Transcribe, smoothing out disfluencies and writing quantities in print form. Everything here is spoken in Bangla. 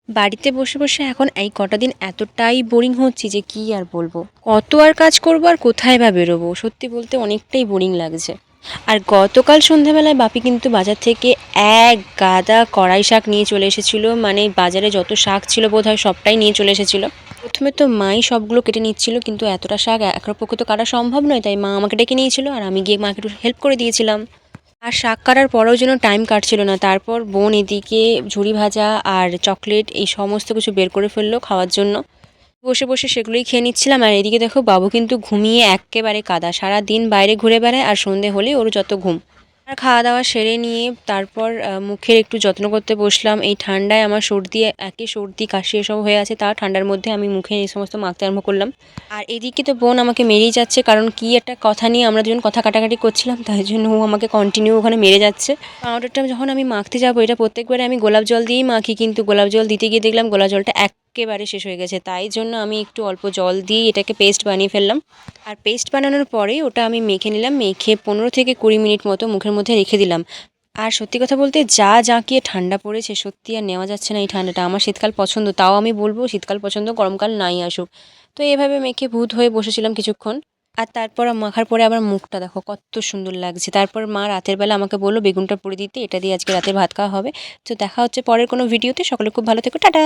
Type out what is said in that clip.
বাড়িতে বসে বসে এখন এই কটা দিন এতটাই বোরিং হচ্ছি যে কি আর বলবো। কত আর কাজ করবো আর কোথায় বা বেরোবো, সত্যি বলতে অনেকটাই বোরিং লাগছে। আর গতকাল সন্ধ্যাবেলায় বাপি কিন্তু বাজার থেকে এক গাদা কড়াই শাক নিয়ে চলে এসেছিলো, মানে বাজারে যত শাক ছিল বোধহয় সবটাই নিয়ে চলে এসেছিলো। প্রথমে তো মাই সবগুলো কেটে নিচ্ছিল, কিন্তু এতটা শাক একার পক্ষে তো কাটা সম্ভব নয়, তাই মা আমাকে ডেকে নিয়েছিল আর আমি গিয়ে মাকে একটু হেল্প করে দিয়েছিলাম। আর শাক কাটার পরেও যেন টাইম কাটছিল না, তারপর বোন এদিকে ঝুড়ি ভাজা আর চকলেট এই সমস্ত কিছু বের করে ফেললো খাওয়ার জন্য। বসে বসে সেগুলোই খেয়ে নিচ্ছিলাম। আর এদিকে দেখো বাবু কিন্তু ঘুমিয়ে এক্কেবারে কাদা, সারা দিন বাইরে ঘুরে বেড়ায় আর সন্ধে হলেই ওর যত ঘুম। আর খাওয়া দাওয়া সেরে নিয়ে তারপর মুখের একটু যত্ন করতে বসলাম। এই ঠান্ডায় আমার সর্দি, একে সর্দি কাশি এসব হয়ে আছে, তা ঠান্ডার মধ্যে আমি মুখে এই সমস্ত মাখতে আরম্ভ করলাম। আর এদিকে তো বোন আমাকে মেরেই যাচ্ছে, কারণ কি একটা কথা নিয়ে আমরা দুজন কথা কাটাকাটি করছিলাম, তাই জন্য ও আমাকে কন্টিনিউ ওখানে মেরে যাচ্ছে। পাউডারটা যখন আমি মাখতে যাবো, এটা প্রত্যেকবারে আমি গোলাপ জল দিয়েই মাখি, কিন্তু গোলাপ জল দিতে গিয়ে দেখলাম গোলাপ জলটা একেবারে শেষ হয়ে গেছে, তাই জন্য আমি একটু অল্প জল দিয়ে এটাকে পেস্ট বানিয়ে ফেললাম। আর পেস্ট বানানোর পরে ওটা আমি মেখে নিলাম, মেখে 15 থেকে 20 মিনিট মতো মুখের মধ্যে রেখে দিলাম। আর সত্যি কথা বলতে যা জাঁকিয়ে ঠান্ডা পড়েছে, সত্যি আর নেওয়া যাচ্ছে না এই ঠান্ডাটা। আমার শীতকাল পছন্দ, তাও আমি বলবো শীতকাল পছন্দ, গরমকাল নাই আসুক। তো এভাবে মেখে ভূত হয়ে বসেছিলাম কিছুক্ষণ। আর তারপর মাখার পরে আবার মুখটা দেখো কত সুন্দর লাগছে। তারপর মা রাতের বেলা আমাকে বললো বেগুনটা পুড়ে দিতে, এটা দিয়ে আজকে রাতে ভাত খাওয়া হবে। তো দেখা হচ্ছে পরের কোনো ভিডিওতে। সকলে খুব ভালো থেকো, টাটা।